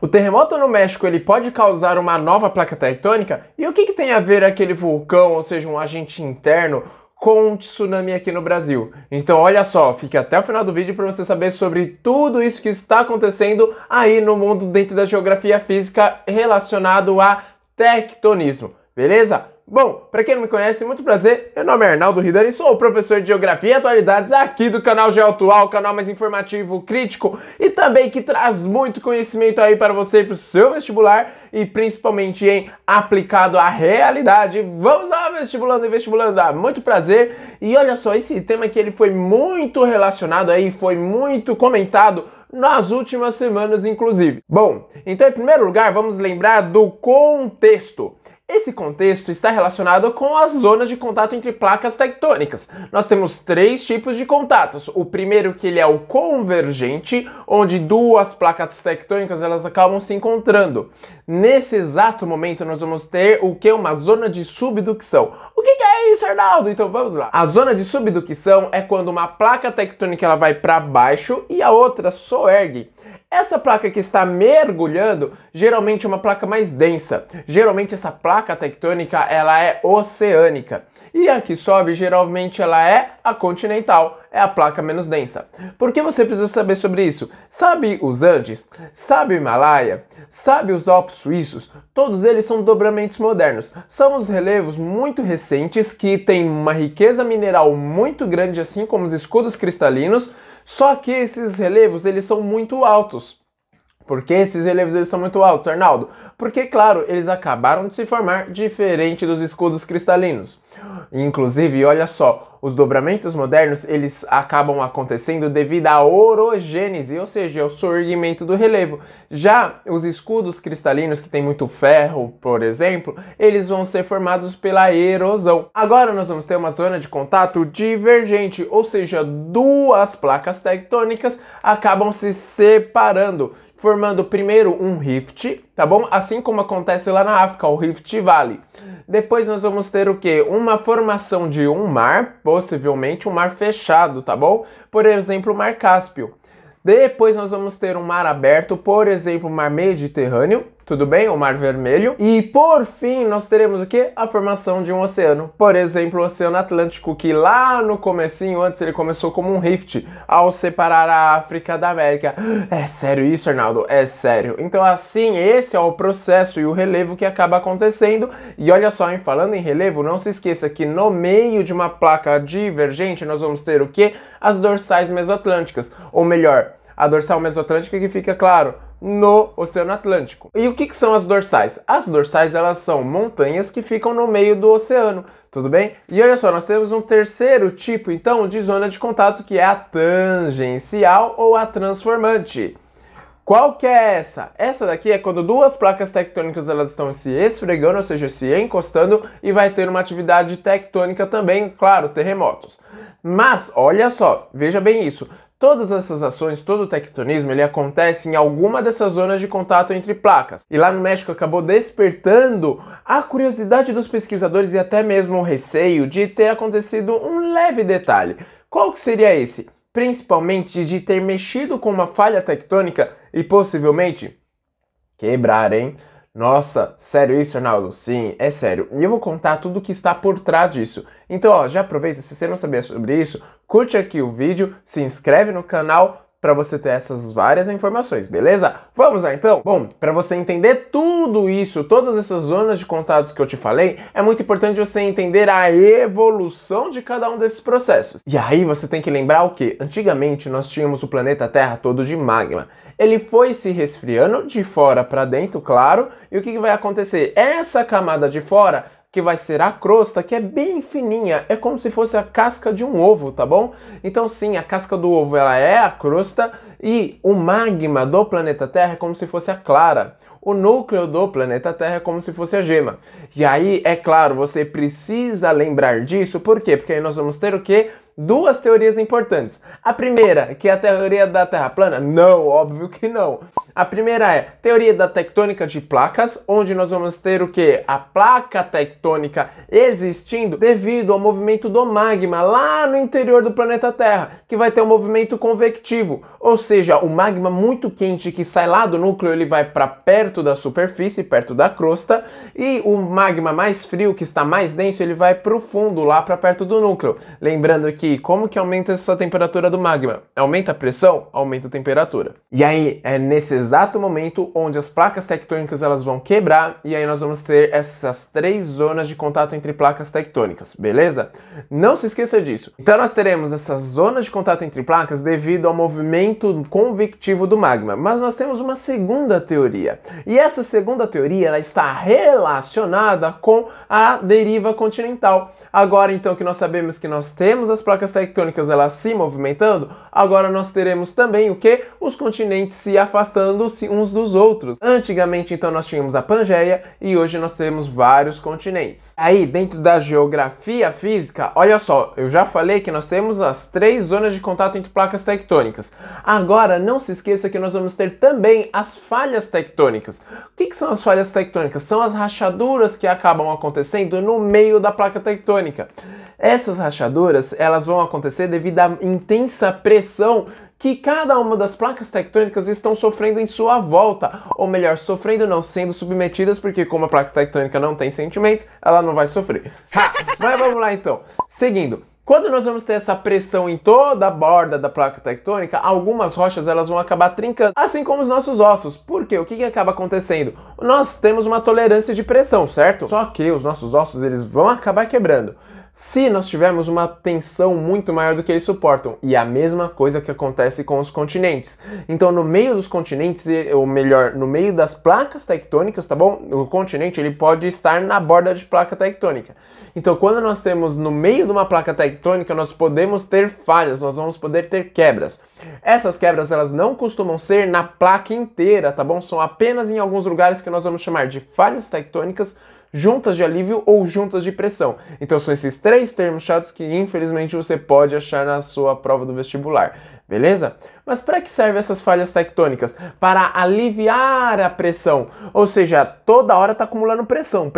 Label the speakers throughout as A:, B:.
A: O terremoto no México ele pode causar uma nova placa tectônica? E o que tem a ver aquele vulcão, ou seja, um agente interno, com um tsunami aqui no Brasil? Então olha só, fique até o final do vídeo para você saber sobre tudo isso que está acontecendo aí no mundo dentro da geografia física relacionado a tectonismo, beleza? Bom, para quem não me conhece, muito prazer, meu nome é Arnaldo Ridani, sou o professor de Geografia e Atualidades aqui do canal GeoAtual, canal mais informativo, crítico e também que traz muito conhecimento aí para você e para o seu vestibular e principalmente em aplicado à realidade. Vamos lá, vestibulando e vestibulando, muito prazer. E olha só, esse tema aqui ele foi muito relacionado aí, foi muito comentado nas últimas semanas, inclusive. Bom, então em primeiro lugar, vamos lembrar do contexto. Esse contexto está relacionado com as zonas de contato entre placas tectônicas. Nós temos três tipos de contatos. O primeiro que ele é o convergente, onde duas placas tectônicas elas acabam se encontrando. Nesse exato momento nós vamos ter o que? Uma zona de subducção. O que é isso, Arnaldo? Então vamos lá. A zona de subducção é quando uma placa tectônica ela vai para baixo e a outra soergue. Essa placa que está mergulhando, geralmente é uma placa mais densa. Geralmente essa placa tectônica, ela é oceânica. E a que sobe, geralmente ela é a continental, é a placa menos densa. Por que você precisa saber sobre isso? Sabe os Andes? Sabe o Himalaia? Sabe os Alpes suíços? Todos eles são dobramentos modernos. São os relevos muito recentes que têm uma riqueza mineral muito grande, assim como os escudos cristalinos, só que esses relevos eles são muito altos. Por que esses relevos eles são muito altos, Arnaldo? Porque, claro, eles acabaram de se formar diferente dos escudos cristalinos. Inclusive, olha só, os dobramentos modernos eles acabam acontecendo devido à orogênese, ou seja, ao surgimento do relevo. Já os escudos cristalinos, que tem muito ferro, por exemplo, eles vão ser formados pela erosão. Agora nós vamos ter uma zona de contato divergente, ou seja, duas placas tectônicas acabam se separando, formando primeiro um rift, tá bom? Assim como acontece lá na África, o Rift Valley. Depois nós vamos ter o quê? Uma formação de um mar, possivelmente um mar fechado, tá bom? Por exemplo, o Mar Cáspio. Depois nós vamos ter um mar aberto, por exemplo, o Mar Mediterrâneo, tudo bem? O Mar Vermelho. E por fim, nós teremos o quê? A formação de um oceano. Por exemplo, o Oceano Atlântico, que lá no comecinho, antes ele começou como um rift, ao separar a África da América. É sério isso, Arnaldo? É sério. Então assim, esse é o processo e o relevo que acaba acontecendo. E olha só, hein? Falando em relevo, não se esqueça que no meio de uma placa divergente, nós vamos ter o quê? As dorsais mesoatlânticas. Ou melhor, a dorsal mesoatlântica que fica, claro, no Oceano Atlântico. E o que são as dorsais? As dorsais, elas são montanhas que ficam no meio do oceano, tudo bem? E olha só, nós temos um terceiro tipo, então, de zona de contato, que é a tangencial ou a transformante. Qual que é essa? Essa daqui é quando duas placas tectônicas elas estão se esfregando, ou seja, se encostando, e vai ter uma atividade tectônica também, claro, terremotos. Mas, olha só, veja bem isso. Todas essas ações, todo o tectonismo, ele acontece em alguma dessas zonas de contato entre placas. E lá no México acabou despertando a curiosidade dos pesquisadores e até mesmo o receio de ter acontecido um leve detalhe. Qual que seria esse? Principalmente de ter mexido com uma falha tectônica e possivelmente quebrar, hein? Nossa, sério isso, Arnaldo? Sim, é sério. E eu vou contar tudo o que está por trás disso. Então, ó, já aproveita, se você não sabia sobre isso, curte aqui o vídeo, se inscreve no canal para você ter essas várias informações, beleza? Vamos lá então? Bom, para você entender tudo isso, todas essas zonas de contatos que eu te falei, é muito importante você entender a evolução de cada um desses processos. E aí você tem que lembrar o que? Antigamente nós tínhamos o planeta Terra todo de magma. Ele foi se resfriando de fora para dentro, claro, e o que vai acontecer? Essa camada de fora que vai ser a crosta, que é bem fininha, é como se fosse a casca de um ovo, tá bom? Então sim, a casca do ovo ela é a crosta e o magma do planeta Terra é como se fosse a clara. O núcleo do planeta Terra é como se fosse a gema. E aí, é claro, você precisa lembrar disso, por quê? Porque aí nós vamos ter o quê? Duas teorias importantes. A primeira, que é a teoria da Terra plana? Não, óbvio que não. A primeira é teoria da tectônica de placas, onde nós vamos ter o quê? A placa tectônica existindo devido ao movimento do magma lá no interior do planeta Terra, que vai ter um movimento convectivo, ou seja, o magma muito quente que sai lá do núcleo, ele vai para perto da superfície, perto da crosta, e o magma mais frio, que está mais denso, ele vai para o fundo, lá para perto do núcleo. Lembrando que como que aumenta essa temperatura do magma? Aumenta a pressão, aumenta a temperatura. E aí é nesse exato momento onde as placas tectônicas elas vão quebrar, e aí nós vamos ter essas 3 zonas de contato entre placas tectônicas, beleza? Não se esqueça disso. Então nós teremos essas zonas de contato entre placas devido ao movimento convectivo do magma. Mas nós temos uma segunda teoria. E essa segunda teoria ela está relacionada com a deriva continental. Agora então que nós sabemos que nós temos as placas tectônicas elas se movimentando, agora nós teremos também o que? Os continentes se afastando uns dos outros. Antigamente então nós tínhamos a Pangeia e hoje nós temos vários continentes. Aí dentro da geografia física, olha só, eu já falei que nós temos as 3 zonas de contato entre placas tectônicas. Agora não se esqueça que nós vamos ter também as falhas tectônicas. O que são as falhas tectônicas? São as rachaduras que acabam acontecendo no meio da placa tectônica. Essas rachaduras elas vão acontecer devido à intensa pressão que cada uma das placas tectônicas estão sofrendo em sua volta, ou melhor, sofrendo não, sendo submetidas, porque como a placa tectônica não tem sentimentos, ela não vai sofrer. Mas vamos lá então. Seguindo. Quando nós vamos ter essa pressão em toda a borda da placa tectônica, algumas rochas elas vão acabar trincando, assim como os nossos ossos. Por quê? O que acaba acontecendo? Nós temos uma tolerância de pressão, certo? Só que os nossos ossos eles vão acabar quebrando se nós tivermos uma tensão muito maior do que eles suportam. E a mesma coisa que acontece com os continentes. Então, no meio dos continentes, ou melhor, no meio das placas tectônicas, tá bom? O continente ele pode estar na borda de placa tectônica. Então, quando nós temos no meio de uma placa tectônica, nós podemos ter falhas, nós vamos poder ter quebras. Essas quebras, elas não costumam ser na placa inteira, tá bom? São apenas em alguns lugares que nós vamos chamar de falhas tectônicas, juntas de alívio ou juntas de pressão. Então são esses 3 termos chatos que infelizmente você pode achar na sua prova do vestibular, beleza? Mas para que servem essas falhas tectônicas? Para aliviar a pressão, ou seja, toda hora está acumulando pressão,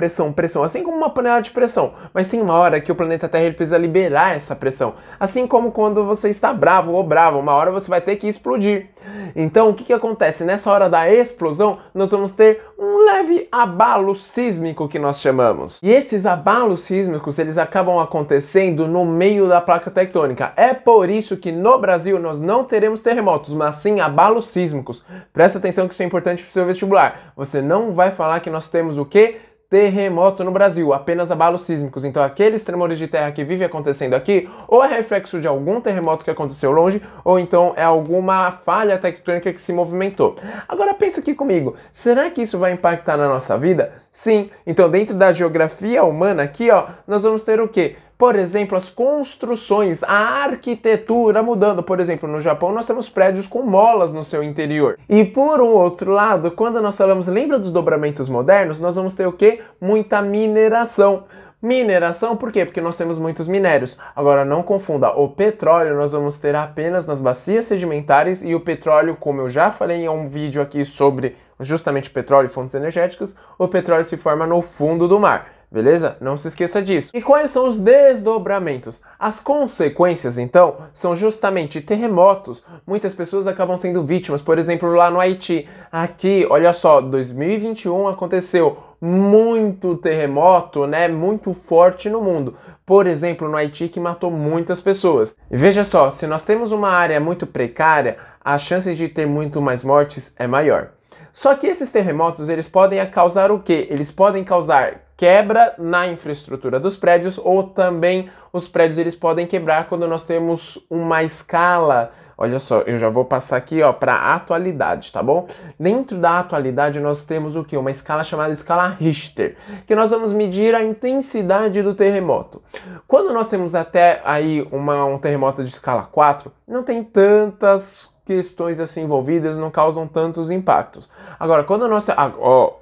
A: assim como uma panela de pressão, mas tem uma hora que o planeta Terra ele precisa liberar essa pressão, assim como quando você está bravo ou brava, uma hora você vai ter que explodir. Então o que acontece? Nessa hora da explosão, nós vamos ter um leve abalo sísmico que nós chamamos. E esses abalos sísmicos, eles acabam acontecendo no meio da placa tectônica. É por isso que no Brasil nós não teremos terremotos, mas sim abalos sísmicos. Presta atenção que isso é importante para o seu vestibular. Você não vai falar que nós temos o quê? Terremoto no Brasil, apenas abalos sísmicos. Então aqueles tremores de terra que vivem acontecendo aqui, ou é reflexo de algum terremoto que aconteceu longe, ou então é alguma falha tectônica que se movimentou. Agora pensa aqui comigo, será que isso vai impactar na nossa vida? Sim, então dentro da geografia humana aqui, ó, nós vamos ter o quê? Por exemplo, as construções, a arquitetura mudando. Por exemplo, no Japão nós temos prédios com molas no seu interior. E por um outro lado, quando nós falamos, lembra dos dobramentos modernos? Nós vamos ter o quê? Muita mineração. Mineração, por quê? Porque nós temos muitos minérios. Agora, não confunda, o petróleo nós vamos ter apenas nas bacias sedimentares e o petróleo, como eu já falei em um vídeo aqui sobre justamente petróleo e fontes energéticas, o petróleo se forma no fundo do mar. Beleza? Não se esqueça disso. E quais são os desdobramentos? As consequências, então, são justamente terremotos. Muitas pessoas acabam sendo vítimas, por exemplo, lá no Haiti. Aqui, olha só, 2021 aconteceu muito terremoto, né? Muito forte no mundo. Por exemplo, no Haiti, que matou muitas pessoas. E veja só, se nós temos uma área muito precária, a chance de ter muito mais mortes é maior. Só que esses terremotos, eles podem causar o quê? Eles podem causar quebra na infraestrutura dos prédios, ou também os prédios eles podem quebrar quando nós temos uma escala. Olha só, eu já vou passar aqui para a atualidade, tá bom? Dentro da atualidade nós temos o quê? Uma escala chamada escala Richter, que nós vamos medir a intensidade do terremoto. Quando nós temos até aí um terremoto de escala 4, não tem tantas questões assim envolvidas, não causam tantos impactos. Agora, quando nós...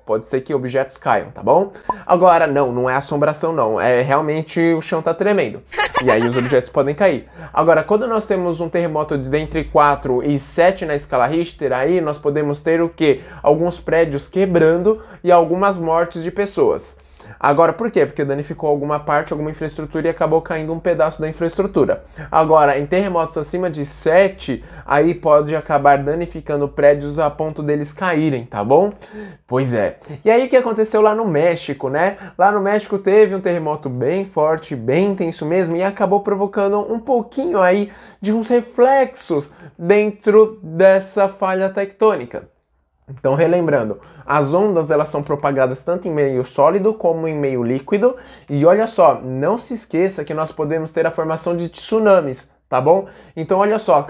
A: pode ser que objetos caiam, tá bom? Agora, não é assombração não, é realmente o chão tá tremendo. E aí os objetos podem cair. Agora, quando nós temos um terremoto de entre 4 e 7 na escala Richter, aí nós podemos ter o quê? Alguns prédios quebrando e algumas mortes de pessoas. Agora, por quê? Porque danificou alguma parte, alguma infraestrutura e acabou caindo um pedaço da infraestrutura. Agora, em terremotos acima de 7, aí pode acabar danificando prédios a ponto deles caírem, tá bom? Pois é. E aí o que aconteceu lá no México, né? Lá no México teve um terremoto bem forte, bem intenso mesmo, e acabou provocando um pouquinho aí de uns reflexos dentro dessa falha tectônica. Então, relembrando, as ondas elas são propagadas tanto em meio sólido como em meio líquido. E olha só, não se esqueça que nós podemos ter a formação de tsunamis, tá bom? Então, olha só,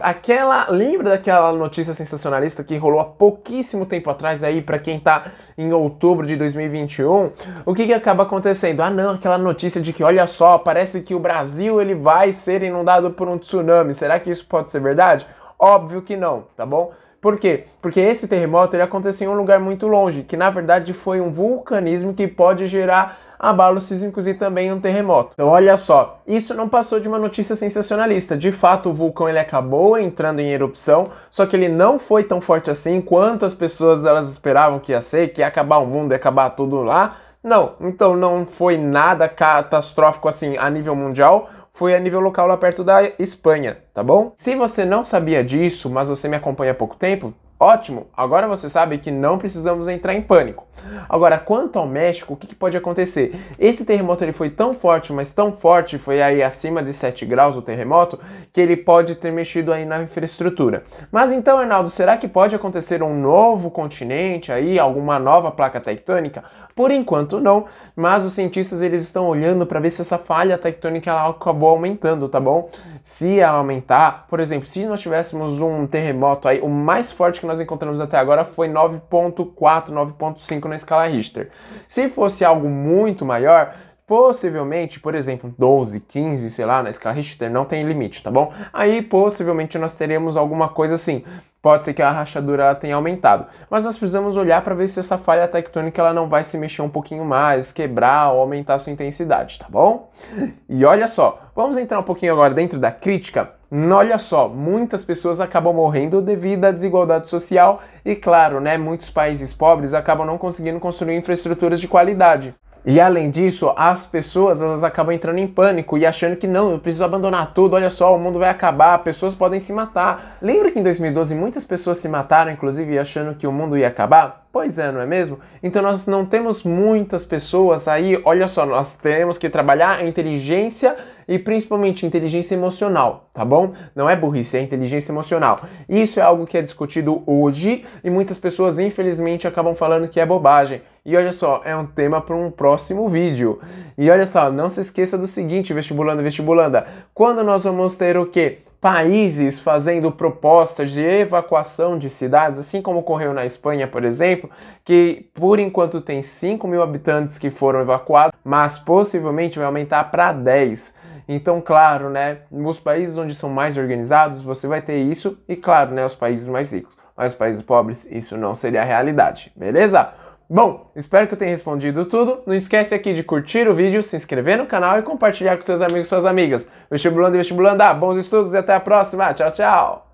A: lembra daquela notícia sensacionalista que rolou há pouquíssimo tempo atrás aí, para quem tá em outubro de 2021? O que acaba acontecendo? Aquela notícia de que, olha só, parece que o Brasil ele vai ser inundado por um tsunami. Será que isso pode ser verdade? Óbvio que não, tá bom? Por quê? Porque esse terremoto ele aconteceu em um lugar muito longe, que na verdade foi um vulcanismo que pode gerar abalos sísmicos e também um terremoto. Então olha só, isso não passou de uma notícia sensacionalista. De fato, o vulcão ele acabou entrando em erupção, só que ele não foi tão forte assim quanto as pessoas elas esperavam que ia ser, que ia acabar o mundo, ia acabar tudo lá. Não, então não foi nada catastrófico assim a nível mundial, foi a nível local lá perto da Espanha, tá bom? Se você não sabia disso, mas você me acompanha há pouco tempo, ótimo, agora você sabe que não precisamos entrar em pânico. Agora, quanto ao México, o que pode acontecer? Esse terremoto ele foi tão forte, mas tão forte, foi aí acima de 7 graus o terremoto, que ele pode ter mexido aí na infraestrutura. Mas então, Arnaldo, será que pode acontecer um novo continente aí, alguma nova placa tectônica? Por enquanto não, mas os cientistas eles estão olhando para ver se essa falha tectônica ela acabou aumentando, tá bom? Se ela aumentar, por exemplo, se nós tivéssemos um terremoto aí, o mais forte que nós encontramos até agora foi 9.4, 9.5 na escala Richter. Se fosse algo muito maior, possivelmente, por exemplo, 12, 15, sei lá, na escala Richter não tem limite, tá bom? Aí possivelmente nós teremos alguma coisa assim. Pode ser que a rachadura ela tenha aumentado, mas nós precisamos olhar para ver se essa falha tectônica ela não vai se mexer um pouquinho mais, quebrar ou aumentar a sua intensidade, tá bom? E olha só, vamos entrar um pouquinho agora dentro da crítica. Olha só, muitas pessoas acabam morrendo devido à desigualdade social e, claro, né, muitos países pobres acabam não conseguindo construir infraestruturas de qualidade. E além disso, as pessoas elas acabam entrando em pânico e achando que não, eu preciso abandonar tudo, olha só, o mundo vai acabar, pessoas podem se matar. Lembra que em 2012 muitas pessoas se mataram, inclusive achando que o mundo ia acabar? Pois é, não é mesmo? Então nós não temos muitas pessoas aí, olha só, nós temos que trabalhar a inteligência e principalmente inteligência emocional, tá bom? Não é burrice, é inteligência emocional. Isso é algo que é discutido hoje e muitas pessoas infelizmente acabam falando que é bobagem. E olha só, é um tema para um próximo vídeo. E olha só, não se esqueça do seguinte, vestibulando, vestibulanda. Quando nós vamos ter o quê? Países fazendo propostas de evacuação de cidades, assim como ocorreu na Espanha, por exemplo, que por enquanto tem 5 mil habitantes que foram evacuados, mas possivelmente vai aumentar para 10. Então, claro, né, nos países onde são mais organizados, você vai ter isso, e claro, né, os países mais ricos. Mas os países pobres, isso não seria a realidade, beleza? Bom, espero que eu tenha respondido tudo. Não esquece aqui de curtir o vídeo, se inscrever no canal e compartilhar com seus amigos e suas amigas. Vestibulando e vestibulanda, bons estudos e até a próxima. Tchau, tchau!